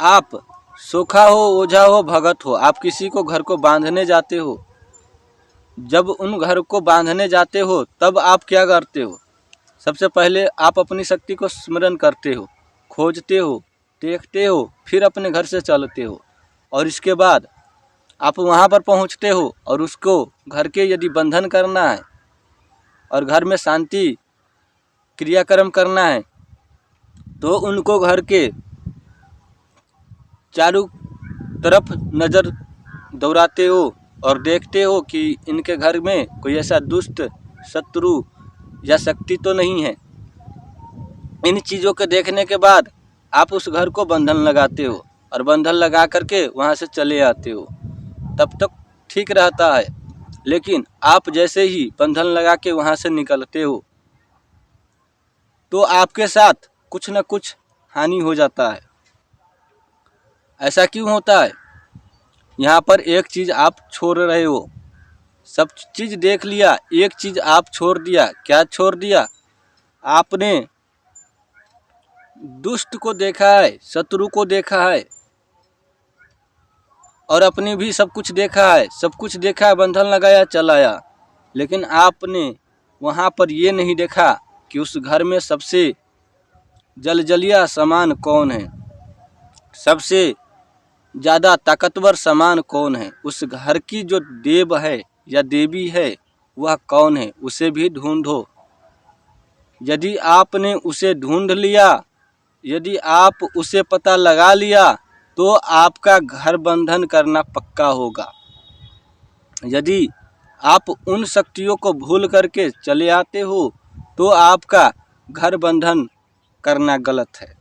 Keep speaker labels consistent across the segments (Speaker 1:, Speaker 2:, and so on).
Speaker 1: आप सोखा हो, ओझा हो, भगत हो, आप किसी को घर को बांधने जाते हो। जब उन घर को बांधने जाते हो तब आप क्या करते हो? सबसे पहले आप अपनी शक्ति को स्मरण करते हो, खोजते हो, देखते हो, फिर अपने घर से चलते हो। और इसके बाद आप वहाँ पर पहुँचते हो और उसको घर के यदि बंधन करना है और घर में शांति क्रियाक्रम करना है तो उनको घर के चारों तरफ नज़र दौड़ाते हो और देखते हो कि इनके घर में कोई ऐसा दुष्ट शत्रु या शक्ति तो नहीं है। इन चीज़ों को देखने के बाद आप उस घर को बंधन लगाते हो और बंधन लगा करके वहाँ से चले आते हो। तब तक ठीक रहता है, लेकिन आप जैसे ही बंधन लगा के वहाँ से निकलते हो तो आपके साथ कुछ न कुछ हानि हो जाता है। ऐसा क्यों होता है? यहाँ पर एक चीज़ आप छोड़ रहे हो। सब चीज़ देख लिया, एक चीज़ आप छोड़ दिया। क्या छोड़ दिया? आपने दुष्ट को देखा है, शत्रु को देखा है और अपने भी सब कुछ देखा है। सब कुछ देखा है, बंधन लगाया, चल आया। लेकिन आपने वहाँ पर ये नहीं देखा कि उस घर में सबसे जलजलिया सामान कौन है, सबसे ज़्यादा ताकतवर सामान कौन है, उस घर की जो देव है या देवी है वह कौन है, उसे भी ढूंढो। यदि आपने उसे ढूंढ लिया, यदि आप उसे पता लगा लिया तो आपका घर बंधन करना पक्का होगा। यदि आप उन शक्तियों को भूल करके चले आते हो तो आपका घर बंधन करना गलत है।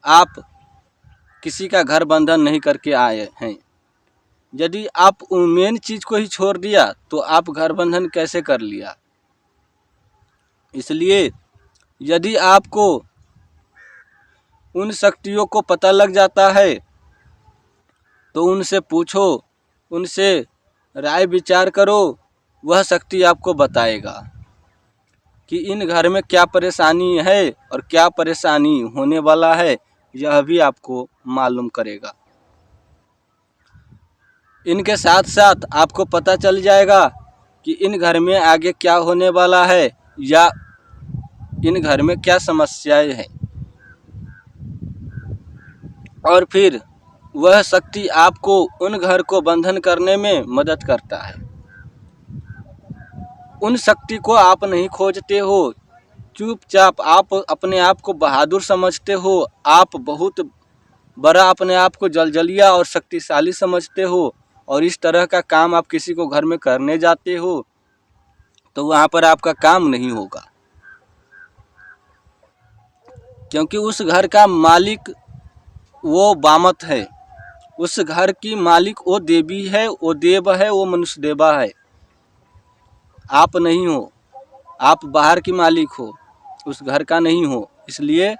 Speaker 1: आप किसी का घर बंधन नहीं करके आए हैं। यदि आप मेन चीज़ को ही छोड़ दिया तो आप घर बंधन कैसे कर लिया? इसलिए यदि आपको उन शक्तियों को पता लग जाता है तो उनसे पूछो, उनसे राय विचार करो। वह शक्ति आपको बताएगा कि इन घर में क्या परेशानी है और क्या परेशानी होने वाला है, यह भी आपको मालूम करेगा। इनके साथ साथ आपको पता चल जाएगा कि इन घर में आगे क्या होने वाला है या इन घर में क्या समस्याएं हैं, और फिर वह शक्ति आपको उन घर को बंधन करने में मदद करता है। उन शक्ति को आप नहीं खोजते हो, चुपचाप आप अपने आप को बहादुर समझते हो, आप बहुत बड़ा अपने आप को जलजलिया और शक्तिशाली समझते हो और इस तरह का काम आप किसी को घर में करने जाते हो तो वहाँ पर आपका काम नहीं होगा, क्योंकि उस घर का मालिक वो बामत है। उस घर की मालिक वो देवी है, वो देव है, वो मनुष्य देवा है। आप नहीं हो, आप बाहर की मालिक हो, उस घर का नहीं हो। इसलिए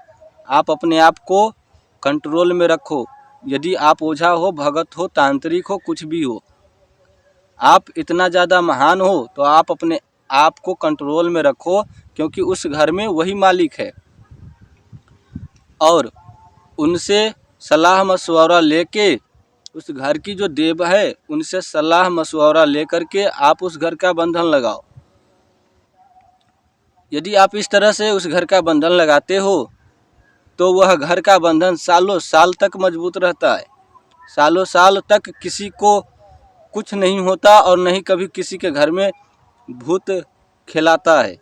Speaker 1: आप अपने आप को कंट्रोल में रखो। यदि आप ओझा हो, भगत हो, तांत्रिक हो, कुछ भी हो, आप इतना ज़्यादा महान हो तो आप अपने आप को कंट्रोल में रखो, क्योंकि उस घर में वही मालिक है। और उनसे सलाह मशवरा लेके, उस घर की जो देव है उनसे सलाह मशवरा लेकर के आप उस घर का बंधन लगाओ। यदि आप इस तरह से उस घर का बंधन लगाते हो तो वह घर का बंधन सालों साल तक मजबूत रहता है। सालों साल तक किसी को कुछ नहीं होता और नहीं कभी किसी के घर में भूत खिलाता है।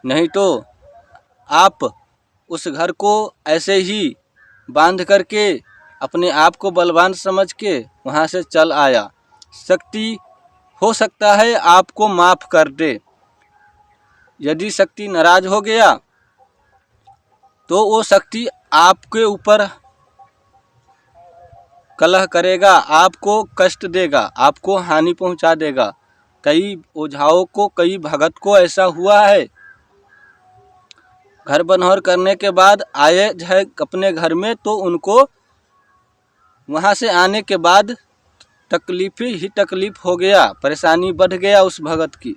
Speaker 1: नहीं तो आप उस घर को ऐसे ही बांध करके अपने आप को बलवान समझ के वहाँ से चल आया। शक्ति हो सकता है आपको माफ़ कर दे। यदि शक्ति नाराज हो गया तो वो शक्ति आपके ऊपर कलह करेगा, आपको कष्ट देगा, आपको हानि पहुंचा देगा। कई ओझाओं को, कई भगत को ऐसा हुआ है, घर बनहौर करने के बाद आए है अपने घर में तो उनको वहाँ से आने के बाद तकलीफ ही तकलीफ हो गया, परेशानी बढ़ गया उस भगत की।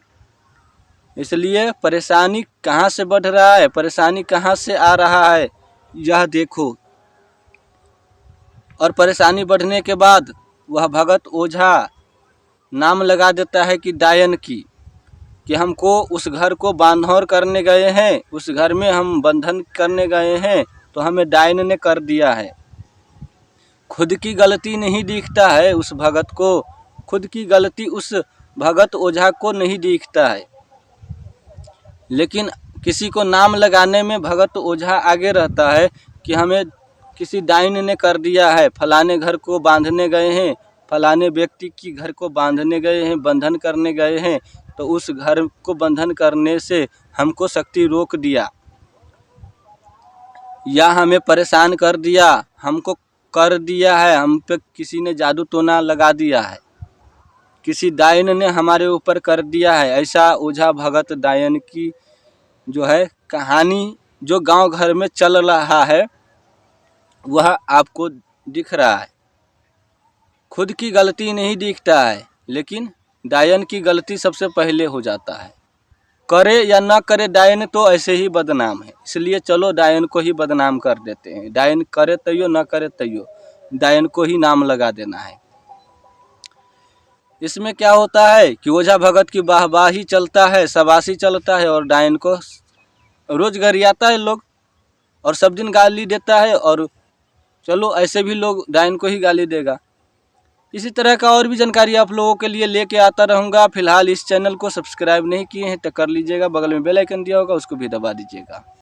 Speaker 1: इसलिए परेशानी कहाँ से बढ़ रहा है, परेशानी कहाँ से आ रहा है, यह देखो। और परेशानी बढ़ने के बाद वह भगत ओझा नाम लगा देता है कि डायन की, कि हमको उस घर को बांधौर करने गए हैं, उस घर में हम बंधन करने गए हैं तो हमें डायन ने कर दिया है। खुद की गलती नहीं दिखता है उस भगत को, खुद की गलती उस भगत ओझा को नहीं दिखता है, लेकिन किसी को नाम लगाने में भगत ओझा आगे रहता है कि हमें किसी डायन ने कर दिया है, फलाने घर को बांधने गए हैं, फलाने व्यक्ति की घर को बांधने गए हैं, बंधन करने गए हैं, तो उस घर को बंधन करने से हमको शक्ति रोक दिया या हमें परेशान कर दिया, हमको कर दिया है, हम पे किसी ने जादू टोना लगा दिया है, किसी डायन ने हमारे ऊपर कर दिया है। ऐसा ओझा भगत डायन की जो है कहानी जो गांव घर में चल रहा है वह आपको दिख रहा है। खुद की गलती नहीं दिखता है, लेकिन डायन की गलती सबसे पहले हो जाता है। करे या ना करे डायन तो ऐसे ही बदनाम है, इसलिए चलो डायन को ही बदनाम कर देते हैं। डायन करे तैयो ना करे तैयो डायन को ही नाम लगा देना है। इसमें क्या होता है कि ओझा भगत की वाहवाही चलता है, शाबाशी चलता है, और डायन को रोज गरियाता है लोग और सब दिन गाली देता है, और चलो ऐसे भी लोग डायन को ही गाली देगा। इसी तरह का और भी जानकारी आप लोगों के लिए लेके आता रहूँगा। फिलहाल इस चैनल को सब्सक्राइब नहीं किए हैं तो कर लीजिएगा, बगल में बेल आइकन दिया होगा उसको भी दबा दीजिएगा।